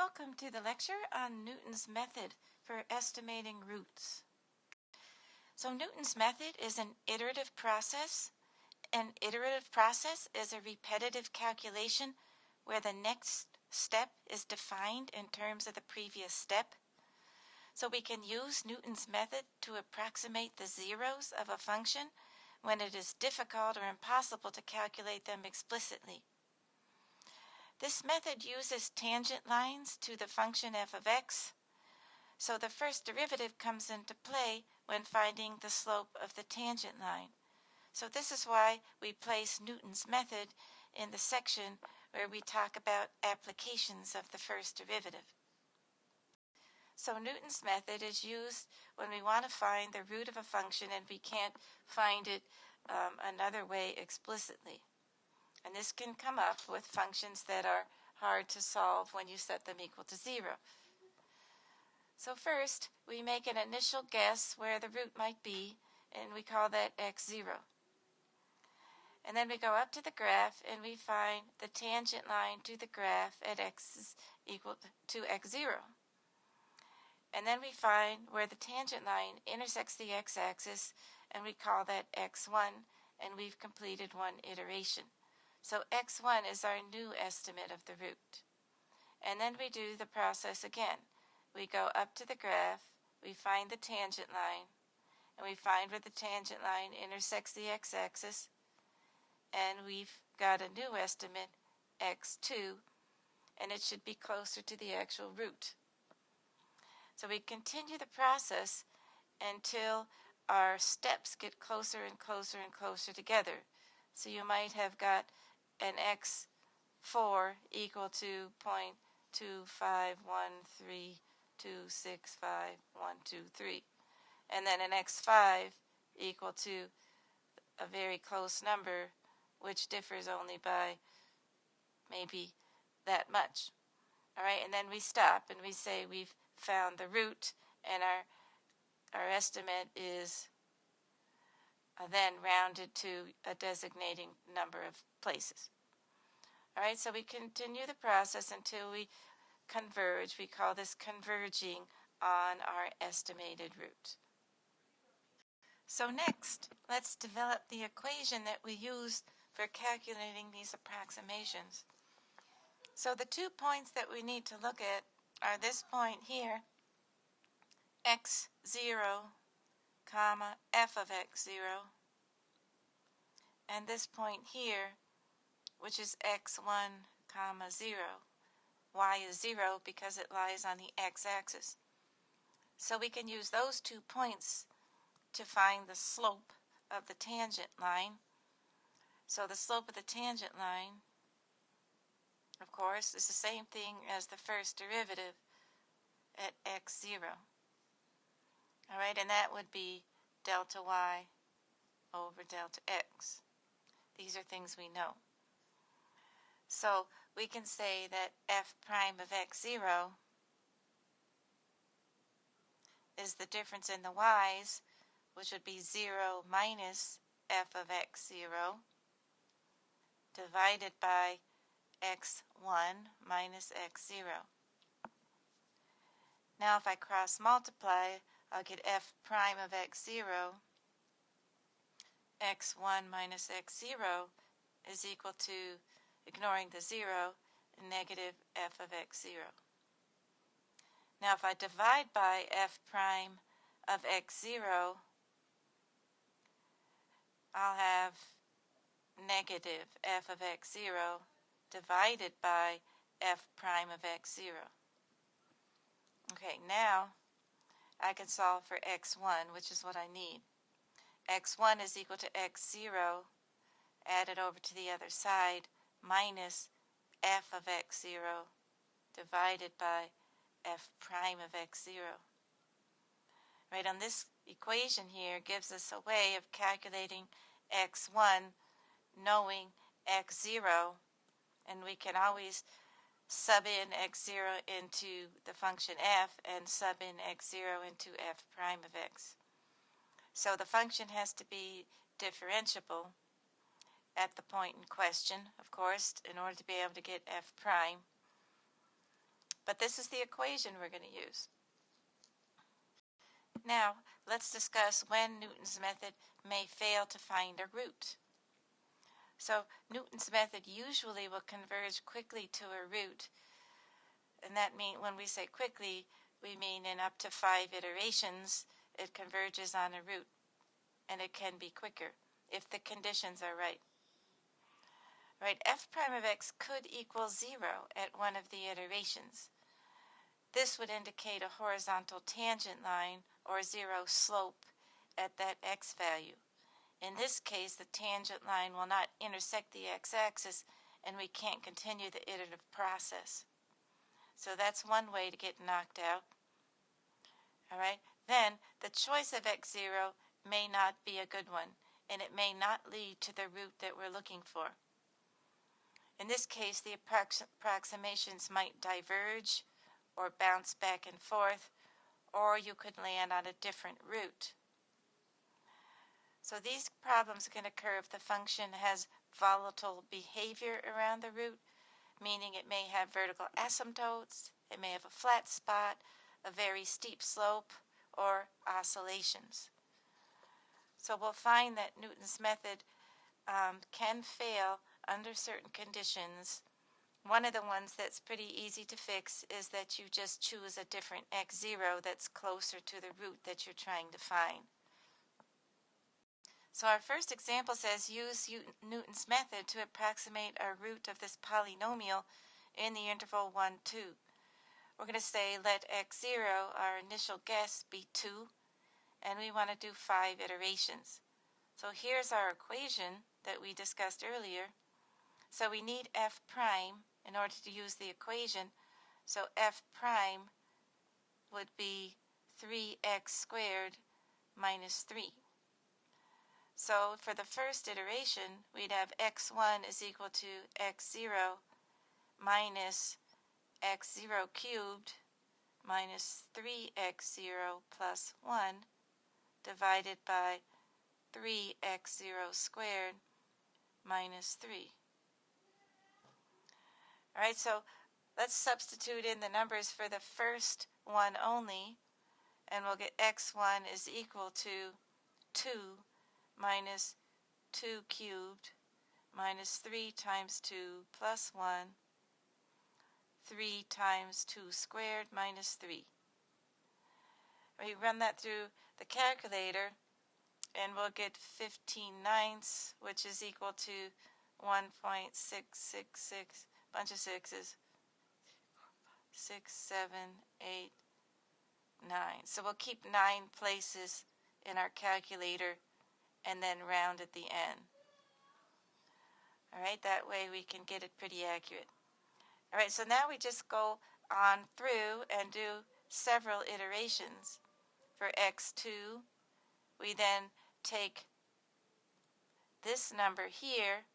Welcome to the lecture on Newton's method for estimating roots. So Newton's method is an iterative process. An iterative process is a repetitive calculation where the next step is defined in terms of the previous step. So we can use Newton's method to approximate the zeros of a function when it is difficult or impossible to calculate them explicitly. This method uses tangent lines to the function f of x, so the first derivative comes into play when finding the slope of the tangent line. So this is why we place Newton's method in the section where we talk about applications of the first derivative. So Newton's method is used when we want to find the root of a function and we can't find it another way explicitly. And this can come up with functions that are hard to solve when you set them equal to 0. So first, we make an initial guess where the root might be, and we call that x0. And then we go up to the graph, and we find the tangent line to the graph at x is equal to x0. And then we find where the tangent line intersects the x-axis, and we call that x1, and we've completed one iteration. So x1 is our new estimate of the root. And then we do the process again. We go up to the graph, we find the tangent line, and we find where the tangent line intersects the x-axis, and we've got a new estimate, x2, and it should be closer to the actual root. So we continue the process until our steps get closer and closer and closer together. So you might have got an x4 equal to 0.2513265,123, and then an x5 equal to a very close number which differs only by maybe that much. All right, and then we stop and we say we've found the root, and our estimate is then rounded to a designating number of places. All right, so we continue the process until we converge. We call this converging on our estimated root. So next, let's develop the equation that we use for calculating these approximations. So the 2 points that we need to look at are this point here, x0, comma, f of x0, and this point here, which is x1, comma, 0. Y is 0 because it lies on the x-axis. So we can use those 2 points to find the slope of the tangent line. So the slope of the tangent line, of course, is the same thing as the first derivative at x0. All right, and that would be delta y over delta x. These are things we know. So we can say that f prime of x0 is the difference in the y's, which would be 0 minus f of x0 divided by x1 minus x0. Now if I cross multiply, I'll get f prime of x0, x1 minus x0 is equal to, ignoring the 0, negative f of x0. Now if I divide by f prime of x0, I'll have negative f of x0 divided by f prime of x0. Okay, now I can solve for x1, which is what I need. x1 is equal to x0 added over to the other side minus f of x0 divided by f prime of x0. Right, on this equation here gives us a way of calculating x1 knowing x0, and we can always sub in x0 into the function f and sub in x0 into f prime of x. So the function has to be differentiable at the point in question, of course, in order to be able to get f prime. But this is the equation we're going to use. Now, let's discuss when Newton's method may fail to find a root. So, Newton's method usually will converge quickly to a root. And that means when we say quickly, we mean in up to 5 iterations, it converges on a root. And it can be quicker if the conditions are right. Right, f prime of x could equal 0 at one of the iterations. This would indicate a horizontal tangent line or 0 slope at that x value. In this case, the tangent line will not intersect the x-axis and we can't continue the iterative process. So that's one way to get knocked out. All right, then the choice of x0 may not be a good one, and it may not lead to the root that we're looking for. In this case, the approximations might diverge or bounce back and forth, or you could land on a different root. So these problems can occur if the function has volatile behavior around the root, meaning it may have vertical asymptotes, it may have a flat spot, a very steep slope, or oscillations. So we'll find that Newton's method can fail under certain conditions. One of the ones that's pretty easy to fix is that you just choose a different x0 that's closer to the root that you're trying to find. So our first example says use Newton's method to approximate a root of this polynomial in the interval 1, 2. We're going to say let x0, our initial guess, be 2, and we want to do 5 iterations. So here's our equation that we discussed earlier. So we need f prime in order to use the equation. So f prime would be 3x squared minus 3. So for the first iteration, we'd have x1 is equal to x0 minus x0 cubed minus 3x0 plus 1 divided by 3x0 squared minus 3. All right, so let's substitute in the numbers for the first one only, and we'll get x1 is equal to 2 minus 2 cubed minus 3 times 2 plus 1, 3 times 2 squared minus 3. We run that through the calculator, and we'll get 15/9, which is equal to 1.666, bunch of sixes, 6, 7, 8, 9. So we'll keep 9 places in our calculator and then round at the end. All right, that way we can get it pretty accurate. All right, so now we just go on through and do several iterations. For x2, we then take this number here,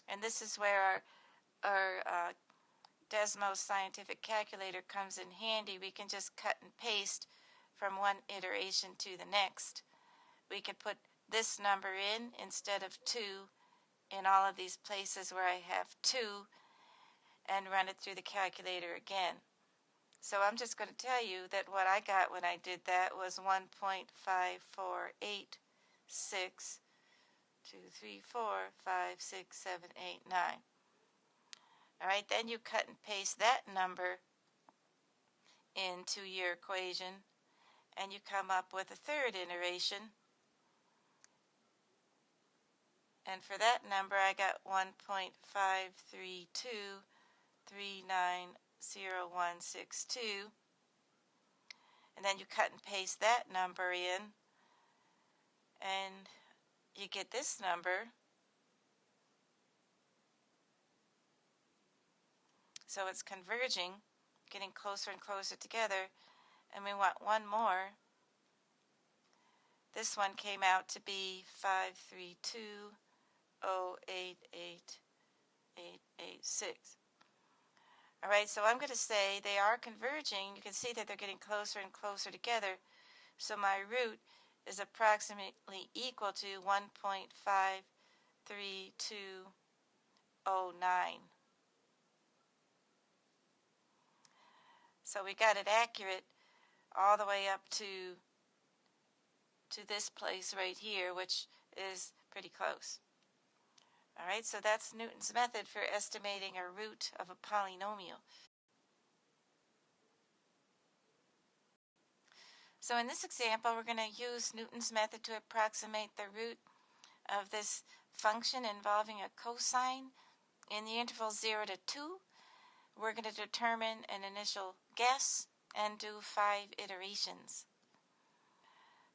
and this is where our Desmos scientific calculator comes in handy. We can just cut and paste from one iteration to the next. We can put this number in instead of 2 in all of these places where I have 2 and run it through the calculator again. So I'm just going to tell you that what I got when I did that was 1.5486, 2, 3, 4, 5, 6, 7, 8, 9. All right, then you cut and paste that number into your equation, and you come up with a third iteration. And for that number, I got 1.532390162. And then you cut and paste that number in, and you get this number. So it's converging, getting closer and closer together, and we want one more. This one came out to be 532.088.886. All right, so I'm going to say they are converging. You can see that they're getting closer and closer together. So my root is approximately equal to 1.53209. So we got it accurate all the way up to this place right here, which is pretty close. All right, so that's Newton's method for estimating a root of a polynomial. So in this example, we're going to use Newton's method to approximate the root of this function involving a cosine in the interval 0 to 2. We're going to determine an initial guess and do 5 iterations.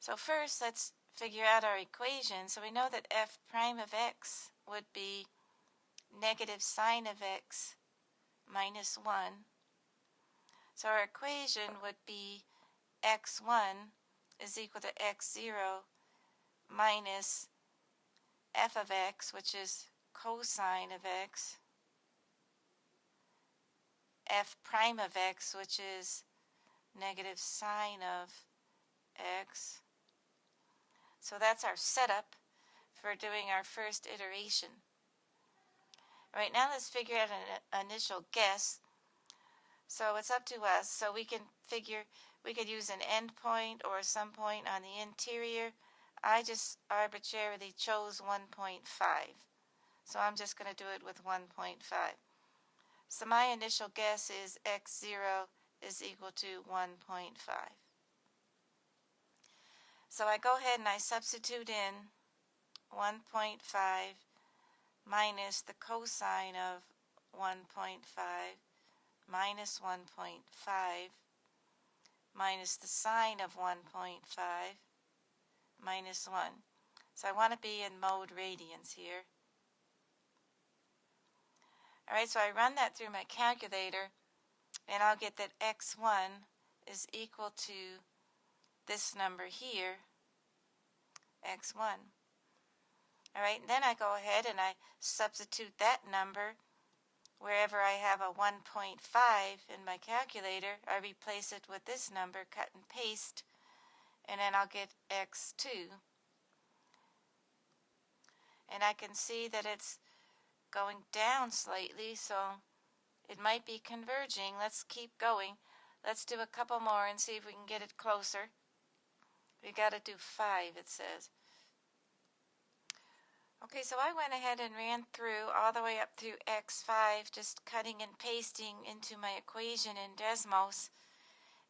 So first, let's figure out our equation. So we know that f prime of x would be negative sine of x minus 1. So our equation would be x1 is equal to x0 minus f of x, which is cosine of x, f prime of x, which is negative sine of x. So that's our setup for doing our first iteration. All right, now let's figure out an initial guess. So it's up to us. So we can use an endpoint or some point on the interior. I just arbitrarily chose 1.5. So I'm just going to do it with 1.5. So my initial guess is x0 is equal to 1.5. So I go ahead and I substitute in 1.5 minus the cosine of 1.5 minus 1.5 minus the sine of 1.5 minus 1. So I want to be in mode radians here. All right, so I run that through my calculator, and I'll get that x1 is equal to this number here, x1. All right, and then I go ahead and I substitute that number wherever I have a 1.5 in my calculator. I replace it with this number, cut and paste, and then I'll get x2. And I can see that it's going down slightly, so it might be converging. Let's keep going. Let's do a couple more and see if we can get it closer. We got to do 5, it says. Okay, so I went ahead and ran through all the way up through x5, just cutting and pasting into my equation in Desmos,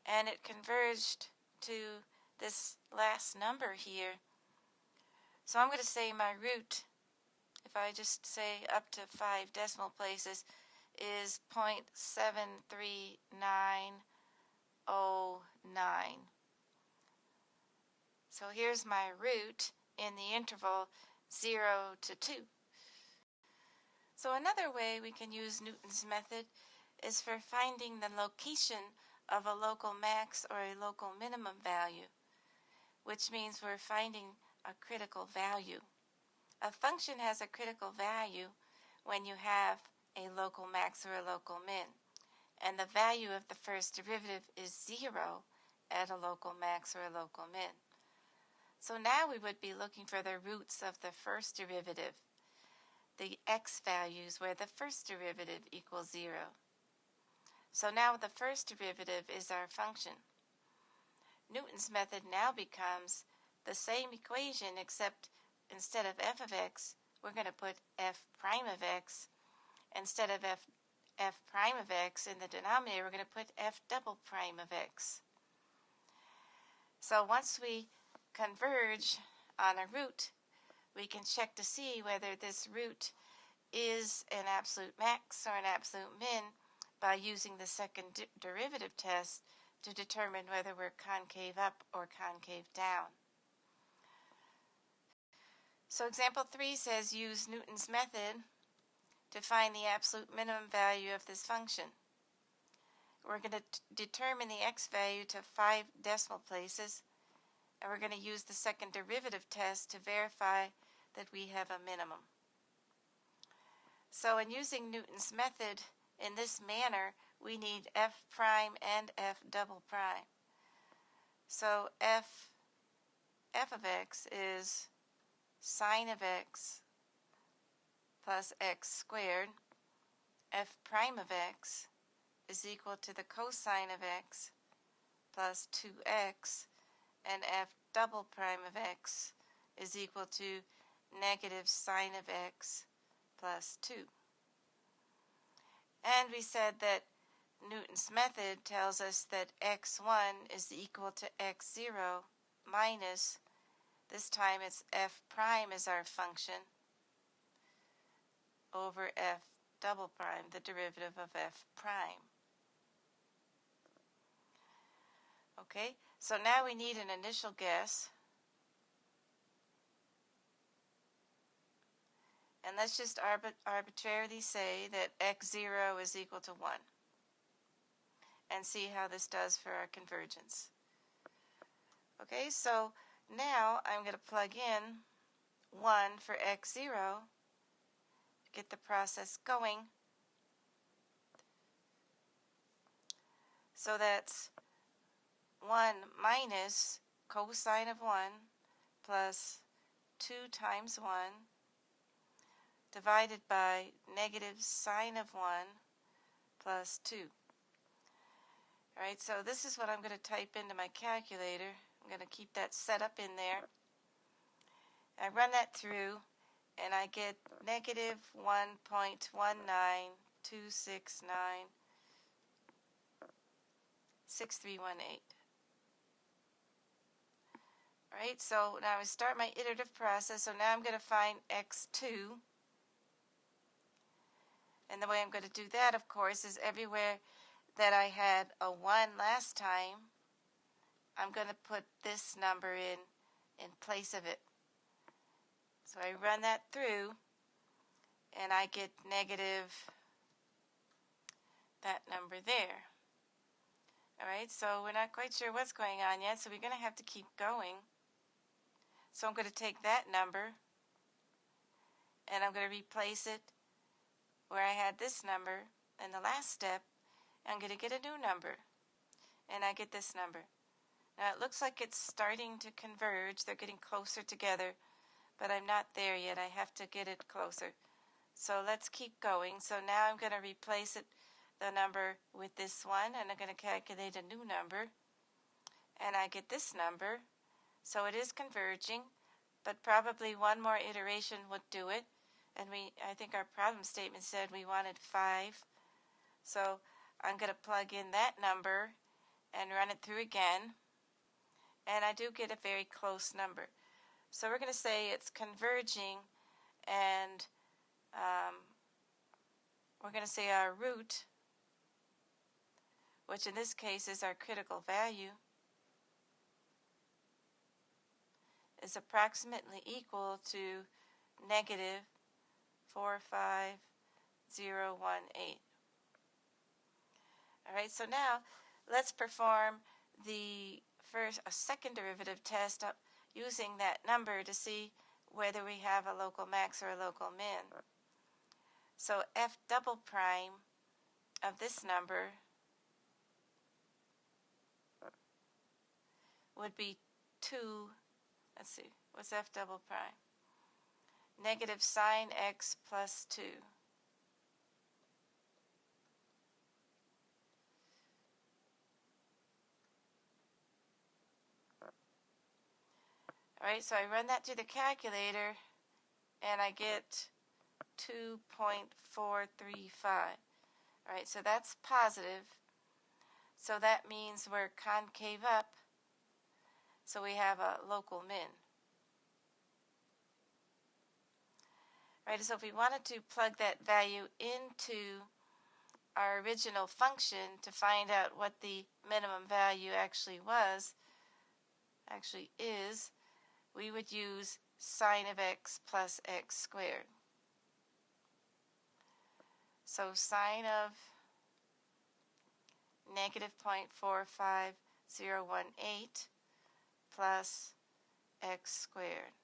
and it converged to this last number here. So I'm going to say my root, if I just say up to 5 decimal places, is 0.73909. So here's my root in the interval 0 to 2. So another way we can use Newton's method is for finding the location of a local max or a local minimum value, which means we're finding a critical value. A function has a critical value when you have a local max or a local min, and the value of the first derivative is 0 at a local max or a local min. So now we would be looking for the roots of the first derivative, the x values where the first derivative equals 0. So now the first derivative is our function. Newton's method now becomes the same equation, except instead of f of x, we're going to put f prime of x. Instead of f prime of x in the denominator, we're going to put f double prime of x. So once we converge on a root, we can check to see whether this root is an absolute max or an absolute min by using the second derivative test to determine whether we're concave up or concave down. So example 3 says use Newton's method to find the absolute minimum value of this function. We're going to determine the x value to 5 decimal places, and we're going to use the second derivative test to verify that we have a minimum. So in using Newton's method in this manner, we need f prime and f double prime. So f of x is sine of x plus x squared. F prime of x is equal to the cosine of x plus 2x, and f double prime of x is equal to negative sine of x plus 2. And we said that Newton's method tells us that x1 is equal to x0 minus, this time it's f prime is our function, over f double prime, the derivative of f prime. Okay, so now we need an initial guess. And let's just arbitrarily say that x0 is equal to 1. And see how this does for our convergence. Okay, so now I'm going to plug in 1 for x0 to get the process going. So that's 1 minus cosine of 1 plus 2 times 1 divided by negative sine of 1 plus 2. Alright, so this is what I'm going to type into my calculator. I'm going to keep that set up in there. I run that through and I get negative 1.192696318. Alright, so now I start my iterative process. So now I'm going to find x2. And the way I'm going to do that, of course, is everywhere that I had a 1 last time, I'm going to put this number in place of it. So I run that through, and I get negative that number there. Alright, so we're not quite sure what's going on yet, so we're going to have to keep going. So I'm going to take that number, and I'm going to replace it where I had this number in the last step. I'm going to get a new number, and I get this number. Now it looks like it's starting to converge. They're getting closer together, but I'm not there yet. I have to get it closer. So let's keep going. So now I'm going to replace it, the number, with this one, and I'm going to calculate a new number, and I get this number. So it is converging, but probably one more iteration would do it. And I think our problem statement said we wanted 5. So I'm going to plug in that number and run it through again. And I do get a very close number. So we're going to say it's converging, and we're going to say our root, which in this case is our critical value, is approximately equal to negative 45018. Alright, so now let's perform a second derivative test using that number to see whether we have a local max or a local min. So f double prime of this number would be 2, let's see, what's f double prime? Negative sine x plus 2. Alright, so I run that through the calculator, and I get 2.435. Alright, so that's positive. So that means we're concave up. So we have a local min. Alright, so if we wanted to plug that value into our original function to find out what the minimum value actually is, we would use sine of x plus x squared. So sine of negative 0.45018 plus x squared.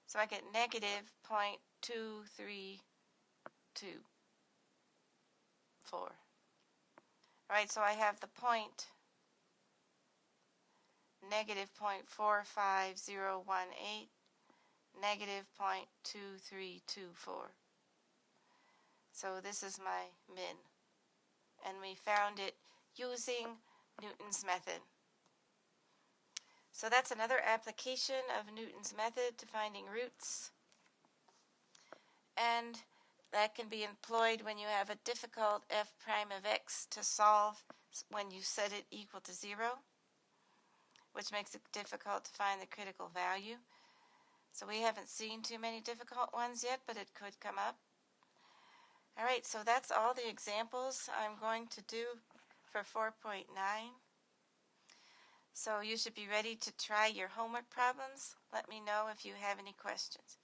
So I get negative 0.2324. Right, so I have the point negative 0.45018, negative 0.2324. So this is my min. And we found it using Newton's method. So that's another application of Newton's method to finding roots. And that can be employed when you have a difficult f prime of x to solve when you set it equal to 0, which makes it difficult to find the critical value. So we haven't seen too many difficult ones yet, but it could come up. All right, so that's all the examples I'm going to do for 4.9. So you should be ready to try your homework problems. Let me know if you have any questions.